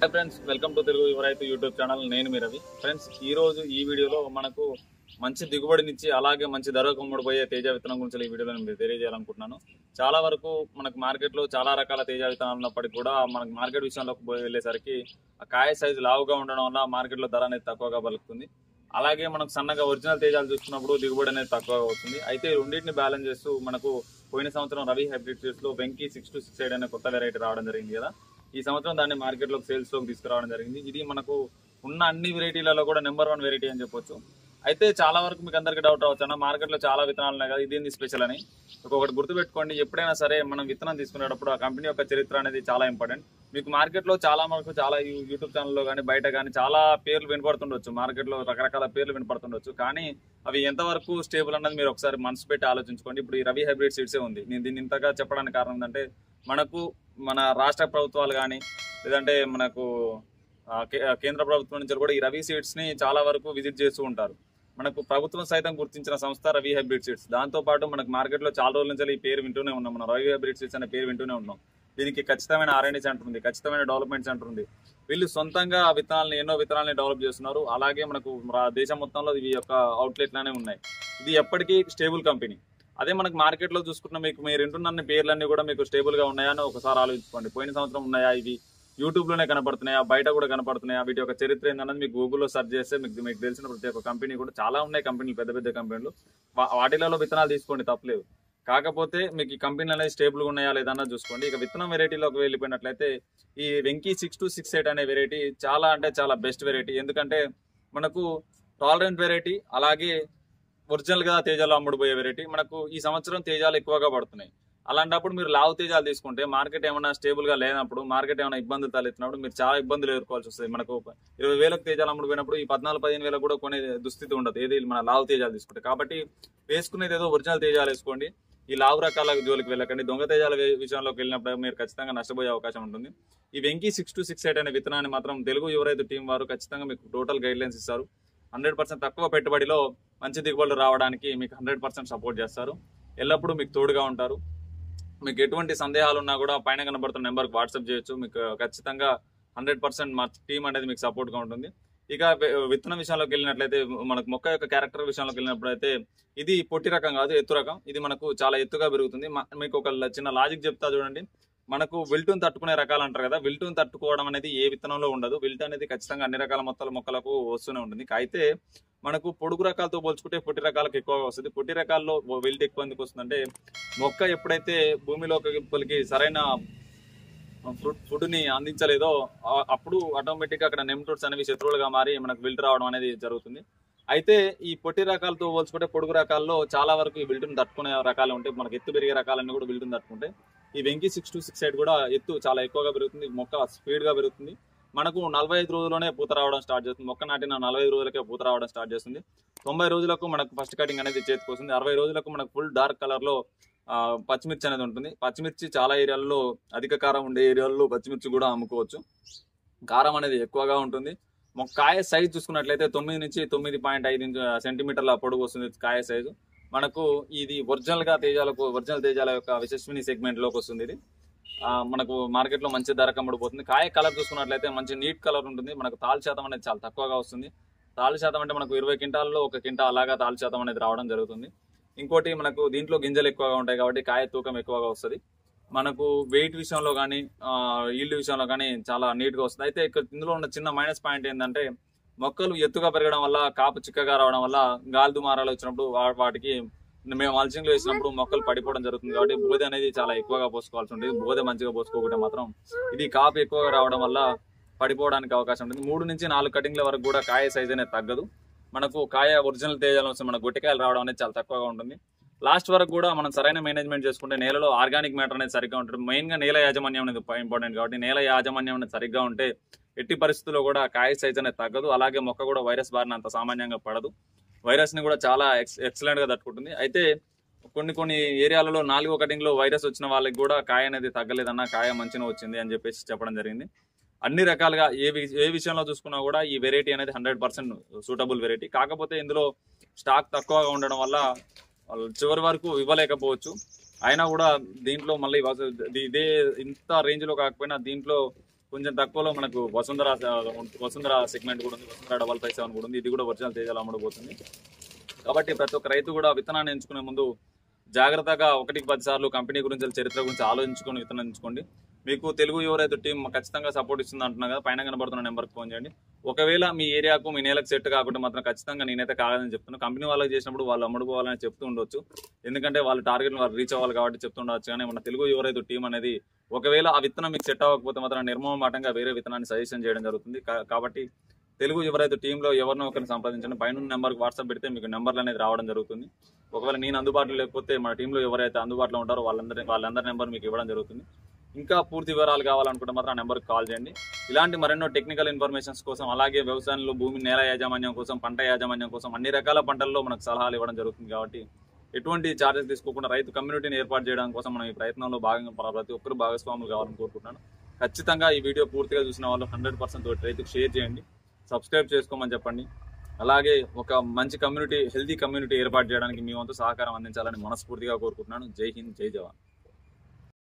Hi friends, welcome to Telugu యువరైతు YouTube channel. నేను మీ Ravi. Friends, ఈ రోజు ఈ వీడియోలో మనకు మంచి దిగుబడినిచ్చి అలాగే మంచి ధరకు అమ్ముడుపోయే తేజ విత్తనం గురించి ఈ వీడియోలో నేను తెలియజేయాలనుకుంటున్నాను. చాలా వరకు మనకు మార్కెట్లో చాలా రకాల తేజ విత్తనాలు ఉన్నప్పటికీ కూడా మనకు మార్కెట్ విషయంలోకి వెళ్ళేసరికి ఆ కాయ సైజు లావుగా ఉండడం వల్ల మార్కెట్లో ధర అనేది తక్కువగా పలుకుతుంది. అలాగే మనకు సన్నగా ఒరిజినల్ తేజాలు చూసుకున్నప్పుడు దిగుబడి అనేది తక్కువగా అవుతుంది. అయితే రెండింటిని బ్యాలెన్స్ చేస్తూ మనకు పోయిన సంవత్సరం రవి హైబ్రిడ్ సీడ్స్ లో వెంకీ 6268 అనే కొత్త వెరైటీ రావడం జరిగింది కదా. ఈ సంవత్సరం దాన్ని మార్కెట్లోకి సేల్స్లోకి తీసుకురావడం జరిగింది. ఇది మనకు ఉన్న అన్ని వెరైటీలలో కూడా నెంబర్ 1 వెరైటీ అని చెప్పొచ్చు. అయితే చాలా వరకు మీకు అందరికీ డౌట్ అవచ్చు అన్న, మార్కెట్లో చాలా విత్తనాలు ఉన్నాయి కదా, ఇదేంది స్పెషల్ అని. ఒకటి గుర్తుపెట్టుకోండి, ఎప్పుడైనా సరే మనం విత్తనం తీసుకునేటప్పుడు ఆ కంపెనీ యొక్క చరిత్ర అనేది చాలా ఇంపార్టెంట్. మీకు మార్కెట్లో చాలా వరకు చాలా యూట్యూబ్ ఛానల్లో కానీ బయట కానీ చాలా పేర్లు వినపడుతుండొచ్చు, మార్కెట్లో రకరకాల పేర్లు వినపడుతుండొచ్చు. కానీ అవి ఎంతవరకు స్టేబుల్ అన్నది మీరు ఒకసారి మనసు పెట్టి ఆలోచించుకోండి. ఇప్పుడు ఈ రవి హైబ్రిడ్ సీడ్సే ఉంది. నేను దీన్ని ఇంతగా చెప్పడానికి కారణం ఏంటంటే, మనకు మన రాష్ట్ర ప్రభుత్వాలు కానీ లేదంటే మనకు కేంద్ర ప్రభుత్వం నుంచి కూడా ఈ రవి సీడ్స్ ని చాలా వరకు విజిట్ చేస్తూ ఉంటారు. మనకు ప్రభుత్వం సైతం గుర్తించిన సంస్థ రవి హైబ్రిడ్ సీడ్స్. దాంతో పాటు మనకు మార్కెట్లో చాలా రోజుల నుంచి ఈ పేరు వింటూనే ఉన్నాం. మనం రవి హైబ్రిడ్ సీడ్స్ అనే పేరు వింటూనే ఉన్నాం. దీనికి ఖచ్చితమైన R&D సెంటర్ ఉంది, ఖచ్చితమైన డెవలప్మెంట్ సెంటర్ ఉంది. వీళ్ళు సొంతంగా విత్తనాలను ఎన్నో విత్తనాలని డెవలప్ చేస్తున్నారు. అలాగే మనకు దేశం మొత్తంలో ఇవి యొక్క అవుట్లెట్లానే ఉన్నాయి. ఇది ఎప్పటికీ స్టేబుల్ కంపెనీ. అదే మనకు మార్కెట్లో చూసుకున్న మీరు వింటున్న పేర్లన్నీ కూడా మీకు స్టేబుల్ గా ఉన్నాయా అని ఒకసారి ఆలోచించుకోండి. పోయిన సంవత్సరం ఉన్నాయా, ఇవి యూట్యూబ్ లోనే కనపడుతున్నాయా, బయట కూడా కనపడుతున్నాయా, వీటి యొక్క చరిత్ర ఏంటన్నది మీకు గూగుల్లో సెర్చ్ చేస్తే మీకు తెలిసిన ప్రతి ఒక్క కంపెనీ కూడా చాలా ఉన్నాయి. కంపెనీలు పెద్ద పెద్ద కంపెనీలు, వాటిలలో విత్తనాలు తీసుకోండి, తప్పలేదు. కాకపోతే మీకు ఈ కంపెనీలు అనేది స్టేబుల్ గా ఉన్నాయా లేదన్నా చూసుకోండి. ఇక విత్తనం వెరైటీలోకి వెళ్ళిపోయినట్లయితే ఈ వెంకీ 6268 అనే వెరైటీ చాలా అంటే చాలా బెస్ట్ వెరైటీ. ఎందుకంటే మనకు టాలరెంట్ వెరైటీ, అలాగే ఒరిజినల్ గా తేజాలు అమ్ముడుపోయే వెరైటీ. మనకు ఈ సంవత్సరం తేజాలు ఎక్కువగా పడుతున్నాయి. అలాంటప్పుడు మీరు లావు తేజాలు తీసుకుంటే మార్కెట్ ఏమైనా స్టేబుల్ గా లేనప్పుడు, మార్కెట్ ఏమైనా ఇబ్బందులు తలెత్తినప్పుడు మీరు చాలా ఇబ్బందులు ఎదుర్కోవాల్సి వస్తుంది. మనకు 20,000 తేజాలు అమ్ముడుపోయినప్పుడు ఈ 14-15,000 కూడా కొనే దుస్థితి ఉండదు ఏది మన లావు తేజాలు తీసుకుంటే. కాబట్టి వేసుకునేది ఏదో ఒరిజినల్ తేజాలు వేసుకోండి. ఈ లావు రకాల జోలికి వెళ్ళకండి. దొంగ తేజాల విషయంలోకి వెళ్ళినప్పుడు మీరు ఖచ్చితంగా నష్టపోయే అవకాశం ఉంటుంది. ఈ వెంకీ 6268 అనే విత్తనాన్ని మాత్రం తెలుగు యువరైతు టీం వారు ఖచ్చితంగా మీకు టోటల్ గైడ్ లైన్స్ ఇస్తారు. 100% తక్కువ పెట్టుబడిలో మంచి దిగుబడులు రావడానికి మీకు 100% సపోర్ట్ చేస్తారు. ఎల్లప్పుడూ మీకు తోడుగా ఉంటారు. మీకు ఎటువంటి సందేహాలు ఉన్నా కూడా పైన కనబడుతున్న నెంబర్కి వాట్సాప్ చేయొచ్చు. మీకు ఖచ్చితంగా 100% మా టీం అనేది మీకు సపోర్ట్గా ఉంటుంది. ఇక విత్తనం విషయంలోకి వెళ్ళినట్లయితే, మనకు మొక్క యొక్క క్యారెక్టర్ విషయంలోకి వెళ్ళినప్పుడు అయితే ఇది పొట్టి రకం కాదు, ఎత్తు రకం. ఇది మనకు చాలా ఎత్తుగా పెరుగుతుంది. మీకు ఒక చిన్న లాజిక్ చెప్తా చూడండి. మనకు విల్టును తట్టుకునే రకాలు అంటారు కదా, విల్టును తట్టుకోవడం అనేది ఏ విత్తనంలో ఉండదు. విల్ట్ అనేది ఖచ్చితంగా అన్ని రకాల మొక్కలకు వస్తూనే ఉంటుంది. అయితే మనకు పొడుగు రకాలతో పోల్చుకుంటే పొట్టి రకాలకు ఎక్కువగా వస్తుంది. పొట్టి రకాల్లో విల్ట్ ఎక్కువ ఎందుకు వస్తుందంటే, మొక్క ఎప్పుడైతే భూమిలోకి సరైన ఫుడ్ ని అందించలేదో అప్పుడు ఆటోమేటిక్ గా అక్కడ నెమ్టోడ్స్ అనేవి శత్రువులుగా మారి మనకు విల్ట్ రావడం అనేది జరుగుతుంది. అయితే ఈ పొట్టి రకాలతో పోల్చుకుంటే పొడుగు రకాల్లో చాలా వరకు ఈ విల్టును తట్టుకునే రకాలు ఉంటాయి. మనకు ఎత్తు పెరిగే రకాలన్నీ కూడా విల్టును తట్టుకుంటాయి. ఈ వెంకీ 6268 కూడా ఎత్తు చాలా ఎక్కువగా పెరుగుతుంది, మొక్క స్పీడ్ గా పెరుగుతుంది. మనకు 45 రోజుల్లోనే పూత రావడం స్టార్ట్ చేస్తుంది. మొక్క నాటిన 45 రోజులకే పూత రావడం స్టార్ట్ చేస్తుంది. 90 రోజులకు మనకు ఫస్ట్ కటింగ్ అనేది చేతికి వస్తుంది. 60 రోజులకు మనకు ఫుల్ డార్క్ కలర్ లో పచ్చిమిర్చి అనేది ఉంటుంది. పచ్చిమిర్చి చాలా ఏరియాల్లో, అధిక కారం ఉండే ఏరియాల్లో పచ్చిమిర్చి కూడా అమ్ముకోవచ్చు. కారం అనేది ఎక్కువగా ఉంటుంది. కాయ సైజ్ చూసుకున్నట్లయితే 9 నుంచి 9.5 సెంటీమీటర్ల పొడుగు వస్తుంది కాయ సైజు. మనకు ఇది ఒరిజినల్ తేజాల యొక్క విశేషమైన సెగ్మెంట్ లోకి వస్తుంది. ఇది మనకు మార్కెట్ లో మంచి ధర కమ్ముడుపోతుంది. కాయ కలర్ చూసుకున్నట్లయితే మంచి నీట్ కలర్ ఉంటుంది. మనకు తాలు శాతం అనేది చాలా తక్కువగా వస్తుంది. తాలు శాతం అంటే మనకు 20 క్వింటాల్లో 1 క్వింటా అలాగా తాలు శాతం అనేది రావడం జరుగుతుంది. ఇంకోటి మనకు దీంట్లో గింజలు ఎక్కువగా ఉంటాయి కాబట్టి కాయ తూకం ఎక్కువగా వస్తుంది. మనకు వెయిట్ విషయంలో కానీ ఈల్డ్ విషయంలో కానీ చాలా నీట్ గా వస్తుంది. అయితే ఇందులో ఉన్న చిన్న మైనస్ పాయింట్ ఏంటంటే, మొక్కలు ఎత్తుగా పెరగడం వల్ల, కాపు చిక్కగా రావడం వల్ల గాలి దుమారాలు వచ్చినప్పుడు వాటికి మేము మల్చింగ్ లో వేసినప్పుడు మొక్కలు పడిపోవడం జరుగుతుంది. కాబట్టి బోధ అనేది చాలా ఎక్కువగా పోసుకోవాల్సి ఉంటుంది. బోధ మంచిగా పోసుకోకుంటే మాత్రం ఇది కాపు ఎక్కువగా రావడం వల్ల పడిపోవడానికి అవకాశం ఉంటుంది. 3 నుంచి 4 కటింగ్ల వరకు కూడా కాయ సైజ్ అనేది తగ్గదు. మనకు కాయ ఒరిజినల్ తేజాలు వస్తే మన గొట్టెకాయలు రావడం అనేది చాలా తక్కువగా ఉంటుంది. లాస్ట్ వరకు కూడా మనం సరైన మేనేజ్మెంట్ చేసుకుంటే నేలలో ఆర్గానిక్ మ్యాటర్ అనేది సరిగ్గా ఉంటుంది. మెయిన్ గా నేల యాజమాన్యం అనేది ఇంపార్టెంట్. కాబట్టి నేల యాజమాన్యం అనేది సరిగ్గా ఉంటే ఎట్టి పరిస్థితుల్లో కూడా కాయ సైజ్ అనేది తగ్గదు. అలాగే మొక్క కూడా వైరస్ బారిన అంత సామాన్యంగా పడదు. వైరస్ ని కూడా చాలా ఎక్సలెంట్ గా తట్టుకుంటుంది. అయితే కొన్ని ఏరియాలలో 4వ కటింగ్ లో వైరస్ వచ్చిన వాళ్ళకి కూడా కాయ అనేది తగ్గలేదన్నా, కాయ మంచిగా వచ్చింది అని చెప్పేసి చెప్పడం జరిగింది. అన్ని రకాలుగా ఏ విషయంలో చూసుకున్నా కూడా ఈ వెరైటీ అనేది 100% సూటబుల్ వెరైటీ. కాకపోతే ఇందులో స్టాక్ తక్కువగా ఉండడం వల్ల చివరి వరకు ఇవ్వలేకపోవచ్చు. అయినా కూడా దీంట్లో మళ్ళీ ఇదే ఇంత రేంజ్ లో కాకపోయినా దీంట్లో కొంచెం తక్కువలో మనకు వసుంధర సెగ్మెంట్ కూడా ఉంది, వసుంధర 557 కూడా ఉంది. ఇది కూడా ఒరిజినల్ తేజాలు అమ్ముడుపోతుంది. కాబట్టి ప్రతి ఒక్క రైతు కూడా విత్తనాన్ని ఎంచుకునే ముందు జాగ్రత్తగా 1-10 సార్లు కంపెనీ గురించి చరిత్ర గురించి ఆలోచించుకొని విత్తనం ఎంచుకోండి. మీకు తెలుగు యువ రైతు టీం ఖచ్చితంగా సపోర్ట్ ఇస్తుంది అంటున్నా కదా, పైన కనబడుతున్న నెంబర్కి ఫోన్ చేయండి. ఒకవేళ మీ ఏరియాకు మీ నేలకు సెట్ కాకుండా మాత్రం ఖచ్చితంగా నేనైతే కాదని చెప్తున్నాను. కంపెనీ వాళ్ళకి చేసినప్పుడు వాళ్ళు అమ్ముడుకోవాలని చెప్తూ ఉండొచ్చు, ఎందుకంటే వాళ్ళ టార్గెట్ వాళ్ళు రీచ్ అవ్వాలి కాబట్టి చెప్తుండవచ్చు. కానీ మన తెలుగు యువ రైతు టీం అనేది ఒకవేళ ఆ విత్తనం మీకు సెట్ అవ్వకపోతే మాత్రం నిర్మమాటంగా వేరే విత్తనాన్ని సజెషన్ చేయడం జరుగుతుంది. కాబట్టి తెలుగు యువ రైతు టీంలో ఎవరినో ఒకరిని సంప్రదించండి. పైన నెంబర్కి వాట్సాప్ పెడితే మీకు నెంబర్లు అనేది రావడం జరుగుతుంది. ఒకవేళ నేను అందుబాటులో లేకపోతే మన టీంలో ఎవరైతే అందుబాటులో ఉంటారో వాళ్ళందరి నెంబర్ మీకు ఇవ్వడం జరుగుతుంది. ఇంకా పూర్తి వివరాలు కావాలనుకుంటే మాత్రం ఆ నెంబర్కి కాల్ చేయండి. ఇలాంటి మరెన్నో టెక్నికల్ ఇన్ఫర్మేషన్స్ కోసం, అలాగే వ్యవసాయంలో భూమి నేల యాజమాన్యం కోసం, పంట యాజమాన్యం కోసం అన్ని రకాల పంటల్లో మనకు సలహాలు ఇవ్వడం జరుగుతుంది. కాబట్టి ఎటువంటి ఛార్జెస్ తీసుకోకుండా రైతు కమ్యూనిటీని ఏర్పాటు చేయడం కోసం మనం ఈ ప్రయత్నంలో భాగంగా ప్రతి ఒక్కరు భాగస్వాములు కావాలని కోరుకుంటున్నాను. ఖచ్చితంగా ఈ వీడియో పూర్తిగా చూసిన వాళ్ళు 100% రైతుకు షేర్ చేయండి, సబ్స్క్రైబ్ చేసుకోమని చెప్పండి. అలాగే ఒక మంచి కమ్యూనిటీ, హెల్తీ కమ్యూనిటీ ఏర్పాటు చేయడానికి మీ వంతు సహకారం అందించాలని మనస్ఫూర్తిగా కోరుకుంటున్నాను. జై హింద్, జై జవాన్.